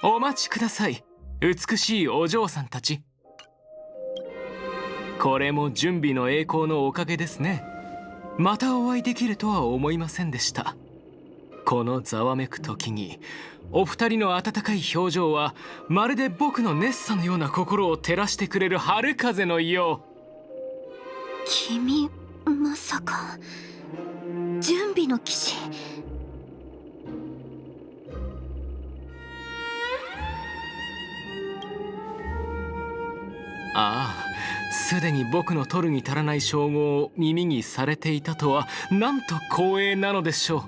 お待ちください、美しいお嬢さんたち。これも準備の栄光のおかげですね。またお会いできるとは思いませんでした。このざわめく時にお二人の温かい表情はまるで僕の熱さのような心を照らしてくれる春風のよう。君、まさか準備の騎士？ああ、すでに僕の取るに足らない称号を耳にされていたとは、なんと光栄なのでしょう。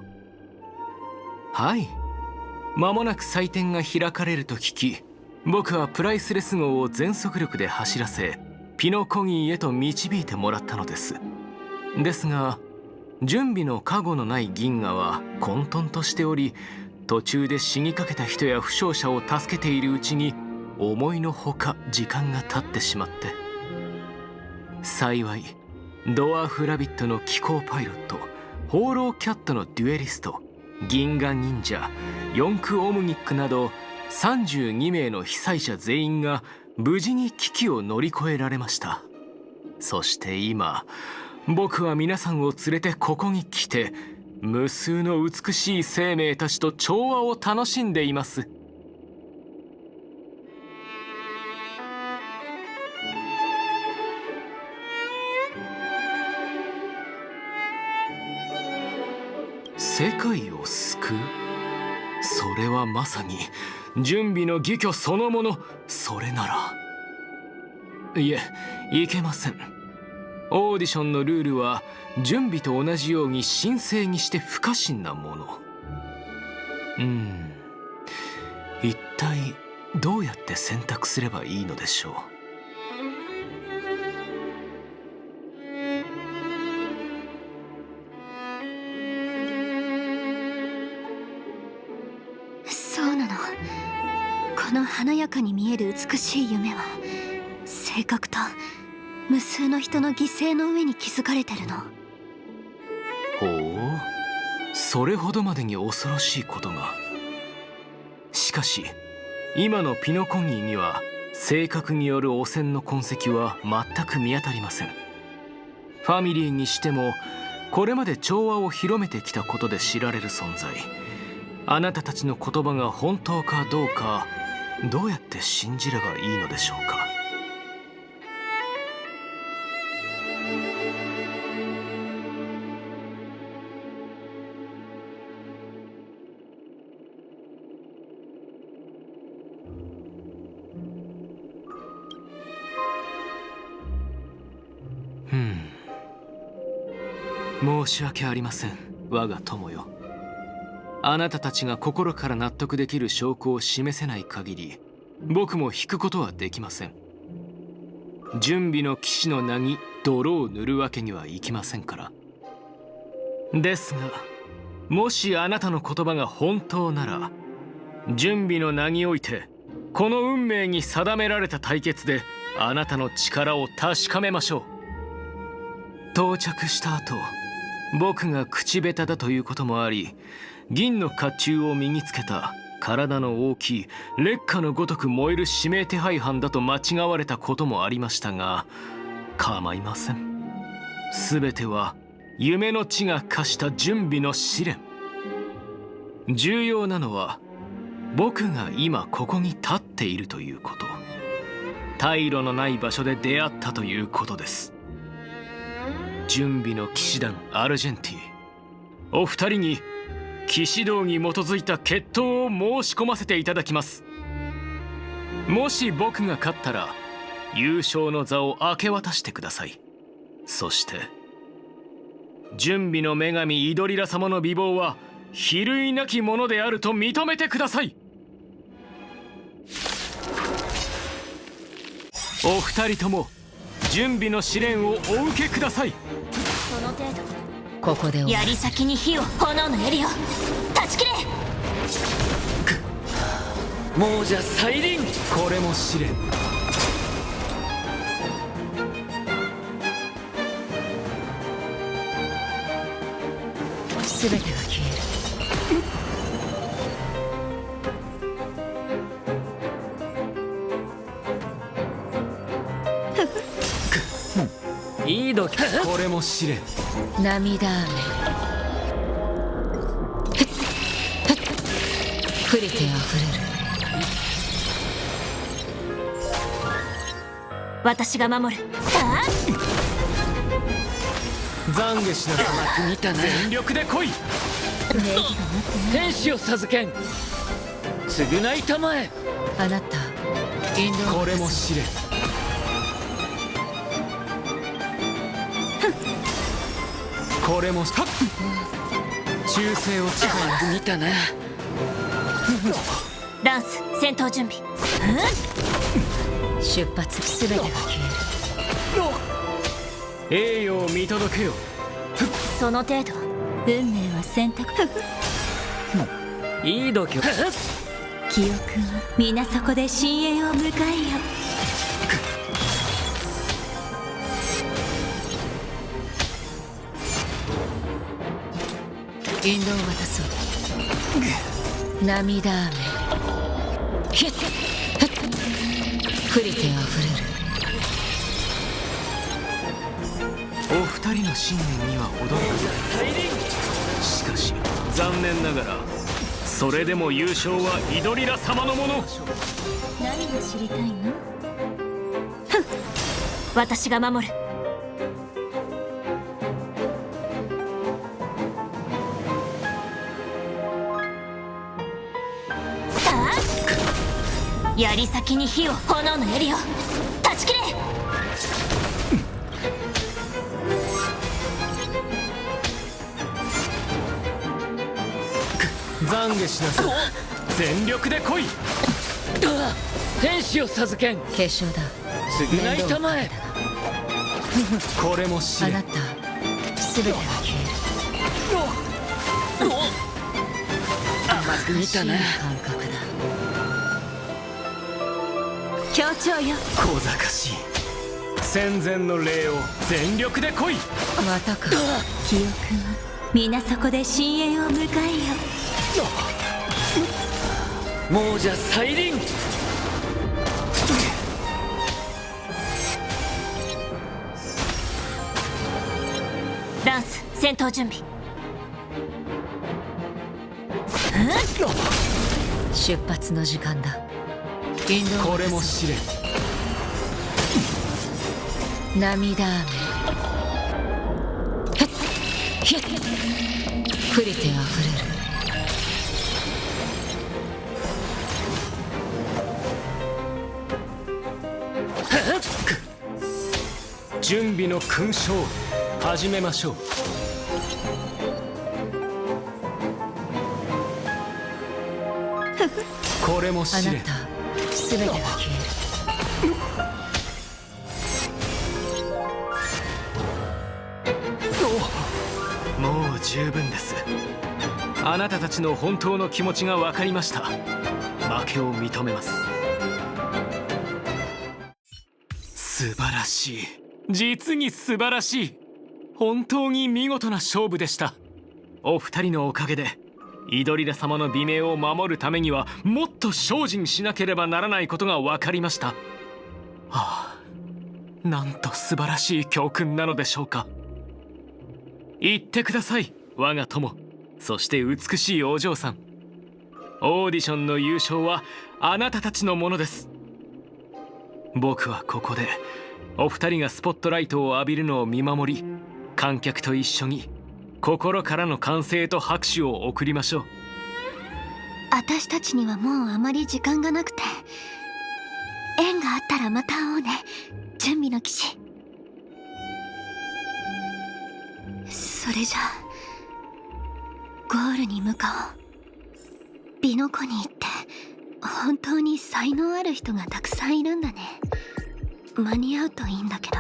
はい、間もなく祭典が開かれると聞き、僕はプライスレス号を全速力で走らせピノコギーへと導いてもらったのです。ですが準備の加護のない銀河は混沌としており、途中で死にかけた人や負傷者を助けているうちに思いのほか時間が経ってしまって、幸いドワーフラビットの機甲パイロット、放浪キャットのデュエリスト、銀河忍者、四駆オムニックなど32名の被災者全員が無事に危機を乗り越えられました。そして今僕は皆さんを連れてここに来て、無数の美しい生命たちと調和を楽しんでいます。世界を救う？それはまさに準備の義挙そのもの。それなら、いえ、いけません。オーディションのルールは準備と同じように神聖にして不可侵なもの。一体どうやって選択すればいいのでしょう。そうなの。この華やかに見える美しい夢は正確と無数の人の犠牲の上に築かれてるの。ほう、それほどまでに恐ろしいことが。しかし今のピノコンギーには性格による汚染の痕跡は全く見当たりません。ファミリーにしてもこれまで調和を広めてきたことで知られる存在。あなたたちの言葉が本当かどうか、どうやって信じればいいのでしょうか。申し訳ありません、我が友よ。あなたたちが心から納得できる証拠を示せない限り、僕も引くことはできません。準備の騎士の名に泥を塗るわけにはいきませんから。ですが、もしあなたの言葉が本当なら、準備の名においてこの運命に定められた対決であなたの力を確かめましょう。到着した後、僕が口下手だということもあり、銀の甲冑を身につけた体の大きい烈火のごとく燃える指名手配犯だと間違われたこともありましたが、構いません。全ては夢の地が課した準備の試練。重要なのは僕が今ここに立っているということ。退路のない場所で出会ったということです。準備の騎士団アルジェンティ、お二人に騎士道に基づいた決闘を申し込ませていただきます。もし僕が勝ったら優勝の座を明け渡してください。そして準備の女神イドリラ様の美貌は比類なきものであると認めてください。お二人とも準備の試練をお受けください。その程度。ここで槍先に火を、炎の槍を断ち切れ。亡者再臨。これも試練。全てが消える。度これも試練。涙雨降りてあふれる。私が守る。懺悔しなさい。見たな。全力で来い。天使を授けん。償いたまえ。あなたインド。これも試練。これもはっ忠誠を誓い。見たな。ランス戦闘準備。出発すべてが消える。栄誉を見届けよ。その程度。運命は選択。いい度胸。記憶は皆そこで深淵を迎えよ。引導を渡そう。涙雨ひっ降りてあふれる。お二人の信念には程遠い。しかし残念ながらそれでも優勝はイドリラ様のもの。何が知りたいの？私が守る。槍先に火を、炎の槍を断ち切れ。懺悔しなさい。全力で来い。天使を授けん。化粧だ。償いたまえ。これも試練。あなた全てが消える。甘く見たな。感覚だ。協調よ。小賢しい。戦前の礼を全力で来い。またか。記憶は皆そこで深淵を迎えよ。亡者再臨。ランス戦闘準備。出発の時間だ。引導。これも試練。涙雨ひっ降りてあふれる。準備の勲章始めましょう。これもあ試練。なた全てが消える。もう十分です。あなたたちの本当の気持ちが分かりました。負けを認めます。素晴らしい。実に素晴らしい。本当に見事な勝負でした。お二人のおかげでイドリラ様の美名を守るためにはもっと精進しなければならないことが分かりました。はあ、なんと素晴らしい教訓なのでしょうか。言ってください、我が友、そして美しいお嬢さん。オーディションの優勝はあなたたちのものです。僕はここでお二人がスポットライトを浴びるのを見守り、観客と一緒に心からの歓声と拍手を送りましょう。私たちにはもうあまり時間がなくて、縁があったらまた会おうね。準備の騎士。それじゃあゴールに向かおう。美の湖に行って、本当に才能ある人がたくさんいるんだね。間に合うといいんだけど。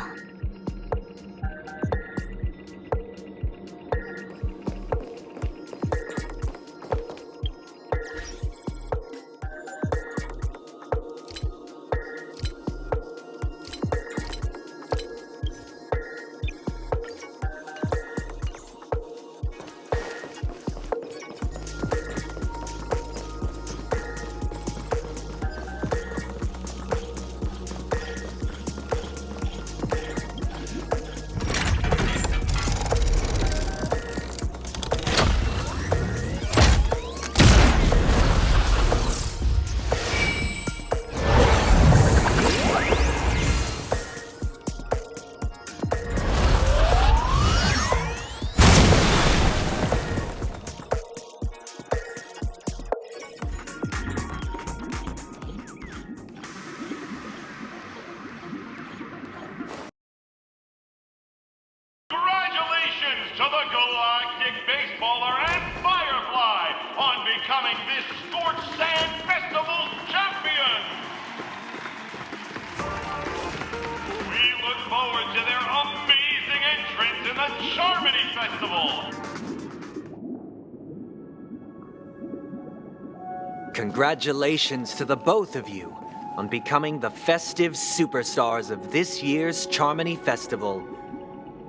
Congratulations to the both of you on becoming the festive superstars of this year's Charmony Festival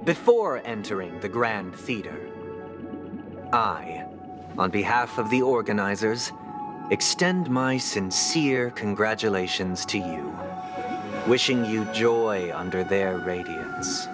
before entering the Grand Theater. I, on behalf of the organizers, extend my sincere congratulations to you, wishing you joy under their radiance.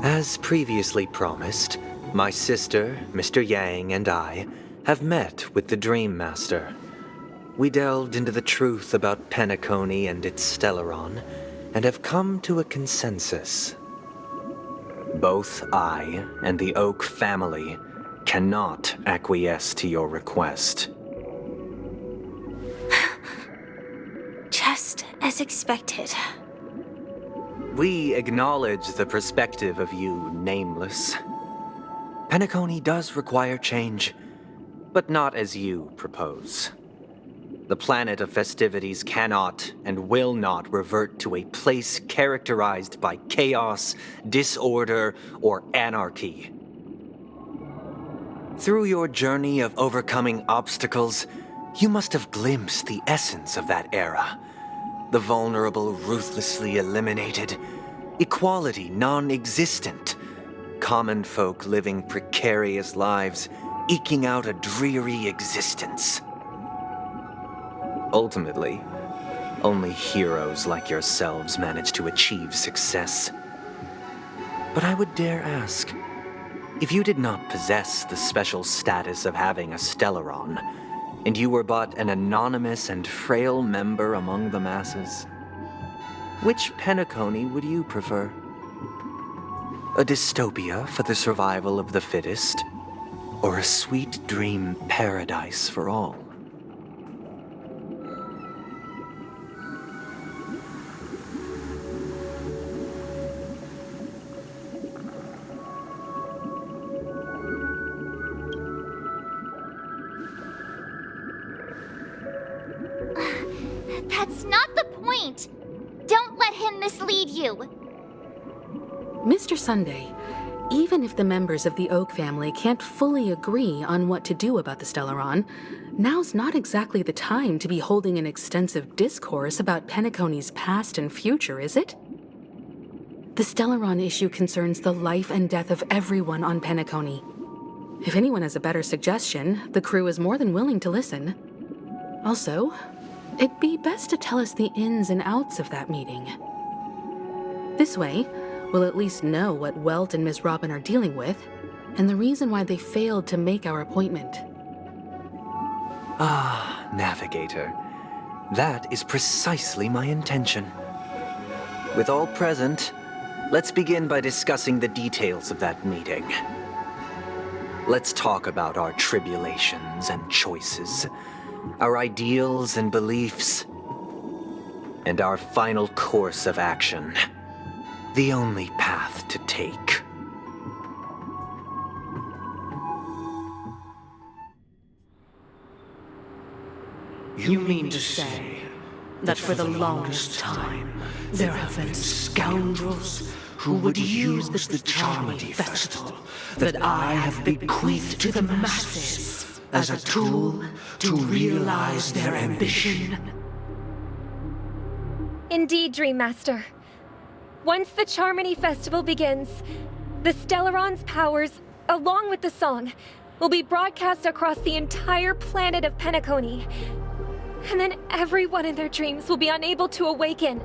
As previously promised, my sister, Mr. Yang, and I have met with the Dream Master. We delved into the truth about Penacony and its Stellaron, and have come to a consensus. Both I and the Oak family cannot acquiesce to your request. Just as expected. We acknowledge the perspective of you, Nameless. Penacony does require change, but not as you propose. The planet of festivities cannot and will not revert to a place characterized by chaos, disorder, or anarchy. Through your journey of overcoming obstacles, you must have glimpsed the essence of that era. The vulnerable ruthlessly eliminated, equality non-existent, common folk living precarious lives, eking out a dreary existence. Ultimately, only heroes like yourselves manage to achieve success. But I would dare ask, if you did not possess the special status of having a Stellaron, and you were but an anonymous and frail member among the masses, which Penacony would you prefer? A dystopia for the survival of the fittest, or a sweet dream paradise for all? That's not the point! Don't let him mislead you! Mr. Sunday, even if the members of the Oak family can't fully agree on what to do about the Stellaron, now's not exactly the time to be holding an extensive discourse about Penacony's past and future, is it? The Stellaron issue concerns the life and death of everyone on Penacony. If anyone has a better suggestion, the crew is more than willing to listen. Also, it'd be best to tell us the ins and outs of that meeting. This way, we'll at least know what Welt and Ms. Robin are dealing with, and the reason why they failed to make our appointment. Ah, Navigator. That is precisely my intention. With all present, let's begin by discussing the details of that meeting. Let's talk about our tribulations and choices, our ideals and beliefs, and our final course of action. The only path to take. You mean to say that for the longest time, there have been scoundrels who would use the Charmony Festival that I have bequeathed to the masses as a tool to realize their ambition? Indeed, Dream Master. Once the Charmony Festival begins, the Stellaron's powers, along with the song, will be broadcast across the entire planet of Penacony. And then everyone in their dreams will be unable to awaken.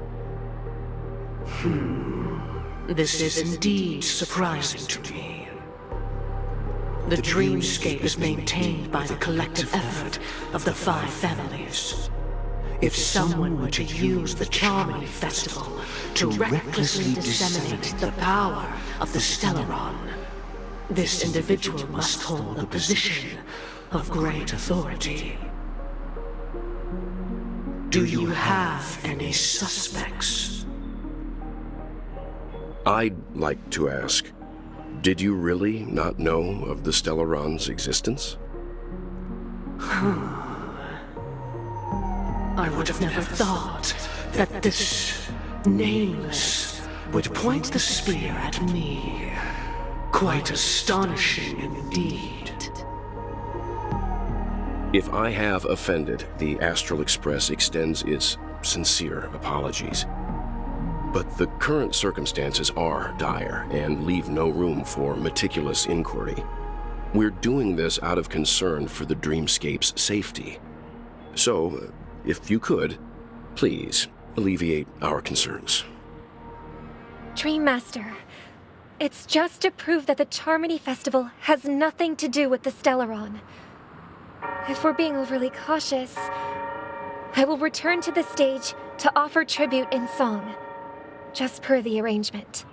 This is indeed surprising to me. The dreamscape is maintained by the collective effort of the 5 families. If someone were to use the Charmony Festival to recklessly disseminate the power of the Stellaron, this individual must hold a position of great authority. Do you have any suspects? I'd like to ask, Did you really not know of the Stellaron's existence? I would have never thought that this nameless would point the spear at me. Quite astonishing indeed. If I have offended, the Astral Express extends its sincere apologies. But the current circumstances are dire and leave no room for meticulous inquiry. We're doing this out of concern for the Dreamscape's safety. So, if you could, please alleviate our concerns. Dreammaster, it's just to prove that the Charmony Festival has nothing to do with the Stellaron. If we're being overly cautious, I will return to the stage to offer tribute in song, just per the arrangement.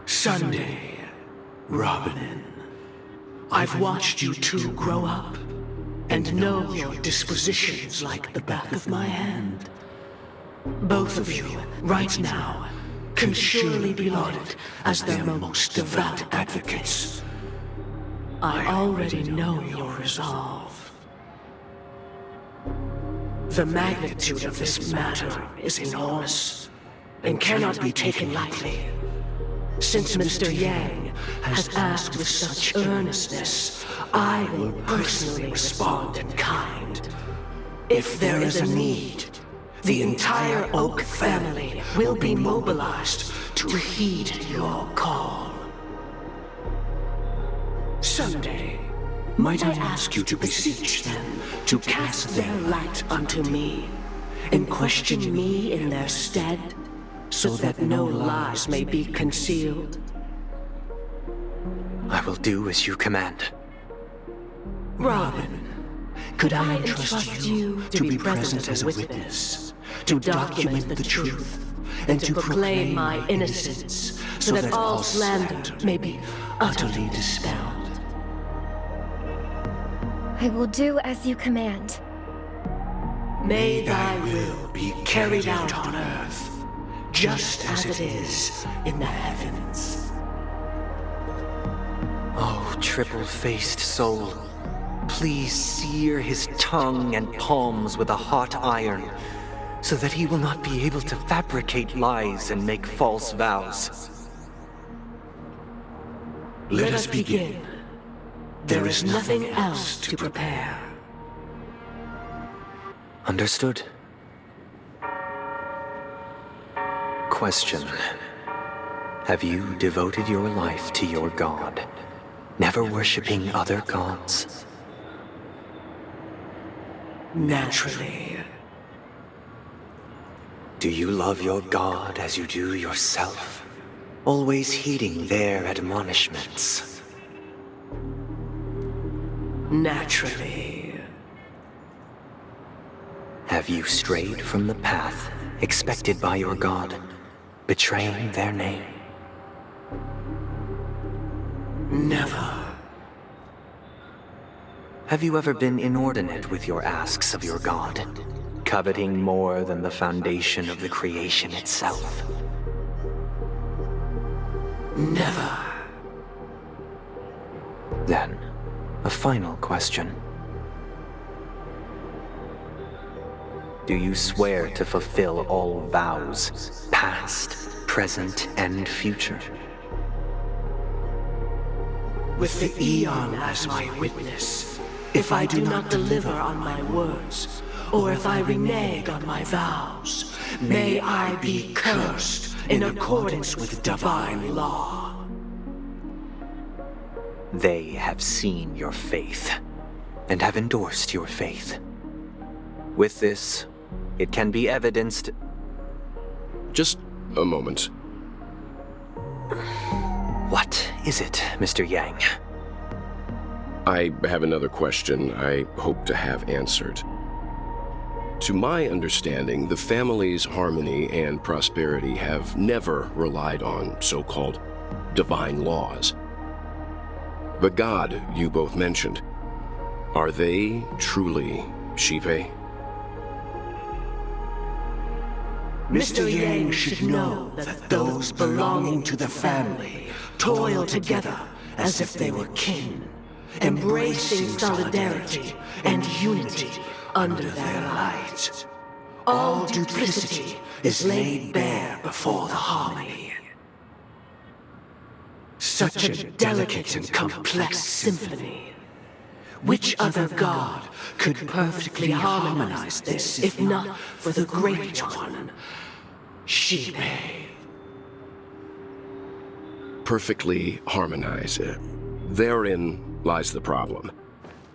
Sunday, Robin. I've watched you two grow up, and know your dispositions like the back of my hand. Both of you, right now, can surely be lauded as their most devout advocates. I already know your resolve. The magnitude of this matter is enormous, and cannot be taken lightly. Since Mr. Yang has asked with such earnestness, I will personally respond in kind. If there is a need, the entire Oak family will be mobilized to heed your call. Someday, might I ask you to beseech them to cast their light unto me, and question me in their stead, so that no lies may be concealed? I will do as you command. Robin, could I entrust you to be present as a witness, to document the truth, and to proclaim my innocence, so that all slander may be utterly dispelled? I will do as you command. May thy will be carried out on earth, just as it is in the heavens. Oh, triple-faced soul, please sear his tongue and palms with a hot iron, so that he will not be able to fabricate lies and make false vows. Let us begin. There is nothing else to prepare. Understood. Question. Have you devoted your life to your god, never worshipping other gods? Naturally. Do you love your god as you do yourself, always heeding their admonishments? Naturally. Have you strayed from the path expected by your god, betraying their name? Never. Have you ever been inordinate with your asks of your god, coveting more than the foundation of the creation itself? Never. Then, a final question. Do you swear to fulfill all vows, past, present, and future? With the Eon as my witness, if I do not deliver on my words, or if I renege on my vows, may I be cursed in accordance with divine law. They have seen your faith, and have endorsed your faith. With this, it can be evidenced... Just a moment. What is it, Mr. Yang? I have another question I hope to have answered. To my understanding, the family's harmony and prosperity have never relied on so-called divine laws. The god you both mentioned, are they truly Shipe? Mr. Yang should know that those belonging to the family toil together as if they were kin, embracing solidarity and unity under their light. All duplicity is laid bare before the harmony. Such a delicate and complex symphony. Which other god could perfectly harmonize this, if not for the Great One, Shibei? Perfectly harmonize. Therein lies the problem.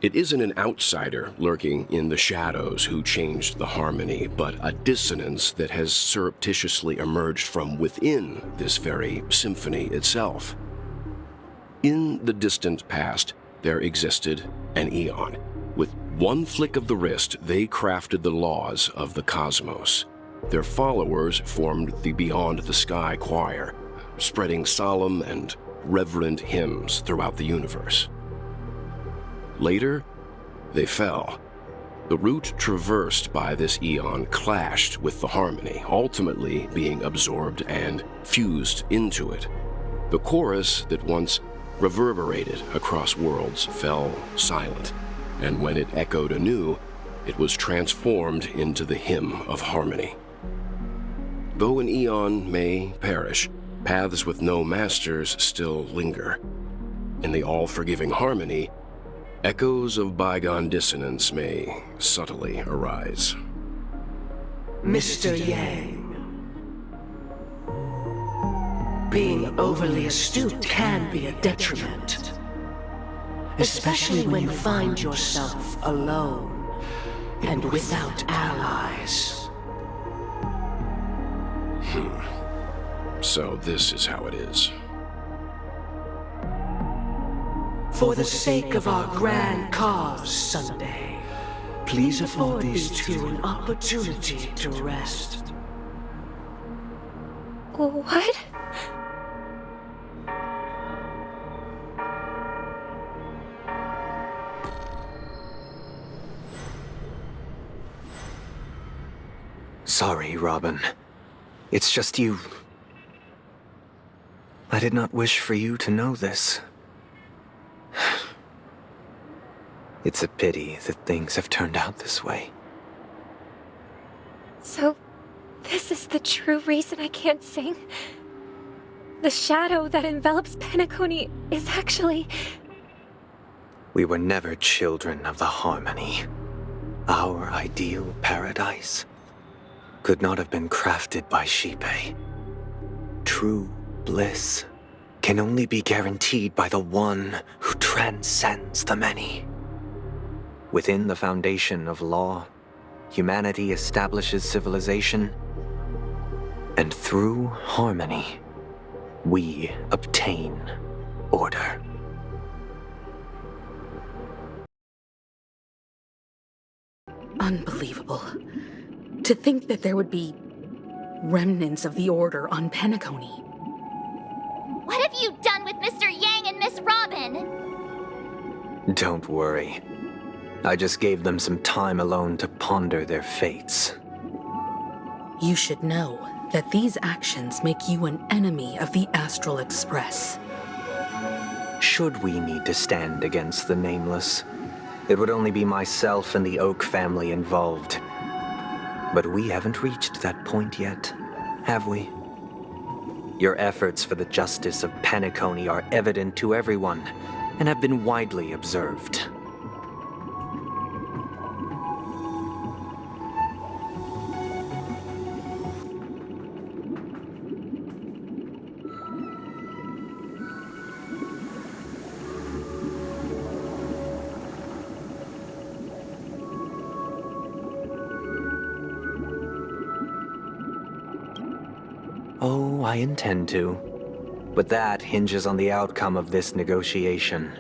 It isn't an outsider lurking in the shadows who changed the harmony, but a dissonance that has surreptitiously emerged from within this very symphony itself. In the distant past, there existed an eon. With one flick of the wrist, they crafted the laws of the cosmos. Their followers formed the Beyond the Sky choir, spreading solemn and reverent hymns throughout the universe. Later, they fell. The route traversed by this eon clashed with the harmony, ultimately being absorbed and fused into it. The chorus that once reverberated across worlds fell silent, and when it echoed anew, it was transformed into the hymn of harmony. Though an eon may perish, paths with no masters still linger. In the all-forgiving harmony, echoes of bygone dissonance may subtly arise. Mr. Yang. Being overly astute can be a detriment. Especially when you find yourself alone and without allies. So this is how it is. For the sake of our grand cause, Sunday, please afford these two an opportunity to rest. What? Sorry, Robin. It's just you. I did not wish for you to know this. It's a pity that things have turned out this way. So, this is the true reason I can't sing? The shadow that envelops Penacony is actually... We were never children of the harmony. Our ideal paradise could not have been crafted by Shibei. True bliss can only be guaranteed by the one who transcends the many. Within the foundation of law, humanity establishes civilization, and through harmony, we obtain order. Unbelievable. To think that there would be remnants of the Order on Penacony. What have you done with Mr. Yang and Miss Robin? Don't worry. I just gave them some time alone to ponder their fates. You should know that these actions make you an enemy of the Astral Express. Should we need to stand against the Nameless, it would only be myself and the Oak family involved. But we haven't reached that point yet, have we? Your efforts for the justice of Penacony are evident to everyone, and have been widely observed. Oh, I intend to. But that hinges on the outcome of this negotiation.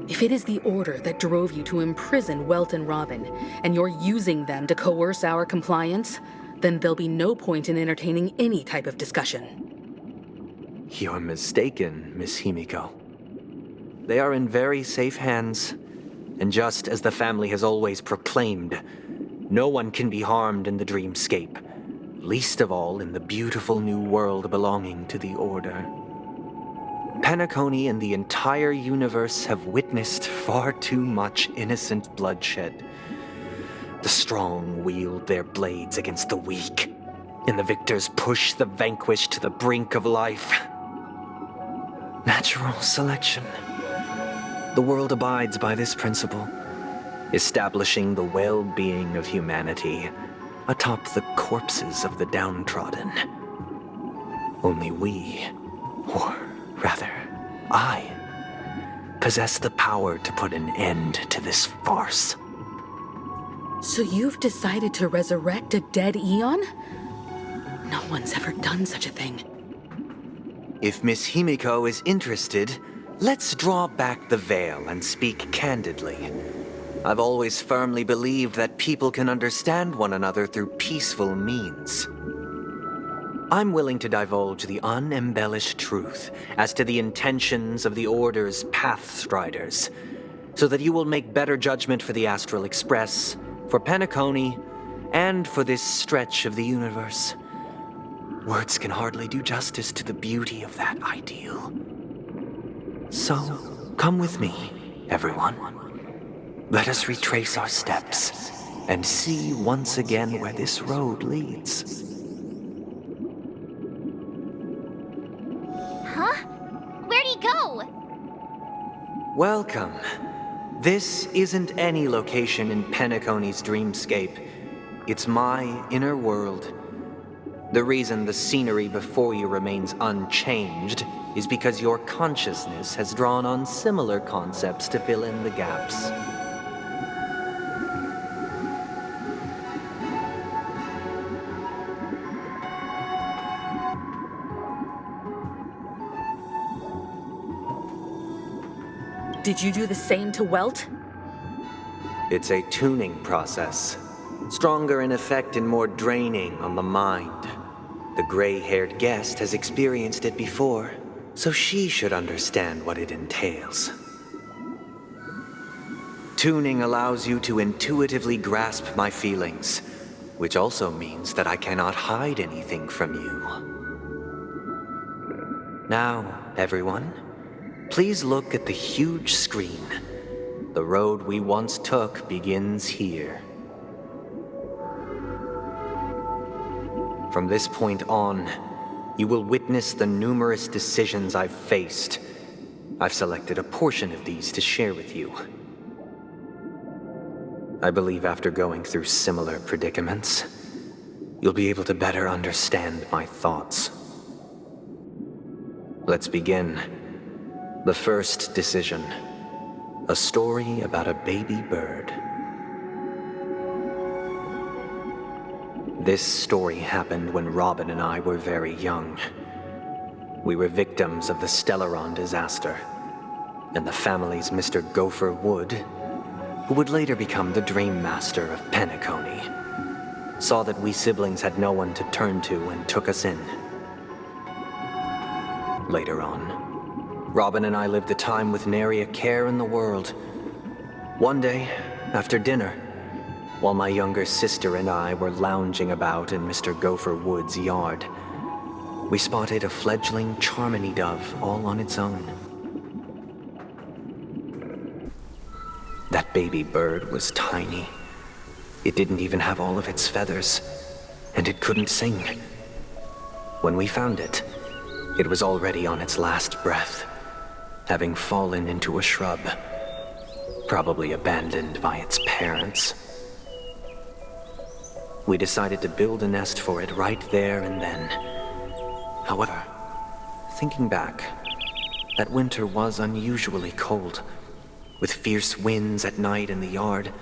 If it is the Order that drove you to imprison Welt and Robin, and you're using them to coerce our compliance, then there'll be no point in entertaining any type of discussion. You're mistaken, Miss Himeko. They are in very safe hands, and just as the family has always proclaimed, no one can be harmed in the dreamscape. least of all in the beautiful new world belonging to the Order. Penacony and the entire universe have witnessed far too much innocent bloodshed. The strong wield their blades against the weak, and the victors push the vanquished to the brink of life. Natural selection. The world abides by this principle, establishing the well-being of humanity atop the corpses of the downtrodden. Only we, or rather, I, possess the power to put an end to this farce. So you've decided to resurrect a dead Eon? No one's ever done such a thing. If Miss Himeko is interested, let's draw back the veil and speak candidly. I've always firmly believed that people can understand one another through peaceful means. I'm willing to divulge the unembellished truth as to the intentions of the Order's Pathstriders, so that you will make better judgment for the Astral Express, for Penacony, and for this stretch of the universe. Words can hardly do justice to the beauty of that ideal. So, come with me, everyone. Let us retrace our steps and see once again where this road leads. Huh? Where'd he go? Welcome. This isn't any location in Penacony's dreamscape. It's my inner world. The reason the scenery before you remains unchanged is because your consciousness has drawn on similar concepts to fill in the gaps. Did you do the same to Welt? It's a tuning process. Stronger in effect and more draining on the mind. The gray-haired guest has experienced it before, so she should understand what it entails. Tuning allows you to intuitively grasp my feelings, which also means that I cannot hide anything from you. Now, everyone, please look at the huge screen. The road we once took begins here. From this point on, you will witness the numerous decisions I've faced. I've selected a portion of these to share with you. I believe after going through similar predicaments, you'll be able to better understand my thoughts. Let's begin. The first decision. A story about a baby bird. This story happened when Robin and I were very young. We were victims of the Stellaron disaster, and the family's Mr. Gopher Wood, who would later become the Dream Master of Penacony, saw that we siblings had no one to turn to and took us in. Later on, Robin and I lived a time with nary a care in the world. One day, after dinner, while my younger sister and I were lounging about in Mr. Gopher Wood's yard, we spotted a fledgling Charmony dove all on its own. That baby bird was tiny. It didn't even have all of its feathers, and it couldn't sing. When we found it, it was already on its last breath, having fallen into a shrub, probably abandoned by its parents. We decided to build a nest for it right there and then. However, thinking back, that winter was unusually cold, with fierce winds at night in the yard,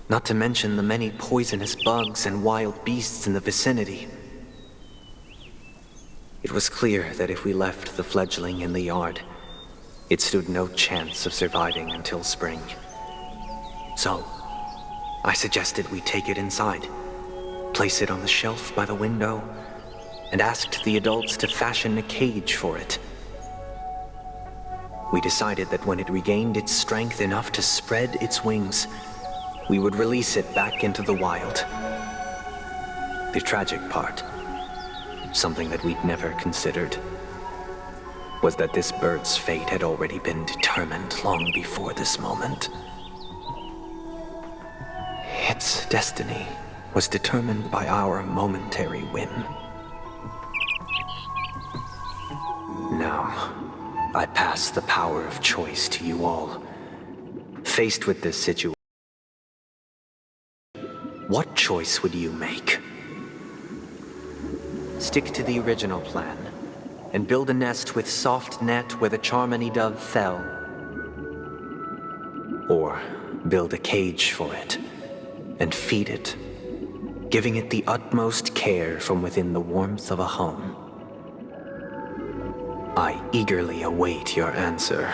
not to mention the many poisonous bugs and wild beasts in the vicinity. It was clear that if we left the fledgling in the yard, it stood no chance of surviving until spring. So, I suggested we take it inside, place it on the shelf by the window, and asked the adults to fashion a cage for it. We decided that when it regained its strength enough to spread its wings, we would release it back into the wild. The tragic part, something that we'd never considered, was that this bird's fate had already been determined long before this moment. Its destiny was determined by our momentary whim. Now, I pass the power of choice to you all. Faced with this situation, what choice would you make? Stick to the original plan and build a nest with soft net where the Charmony dove fell. Or build a cage for it and feed it, giving it the utmost care from within the warmth of a home. I eagerly await your answer.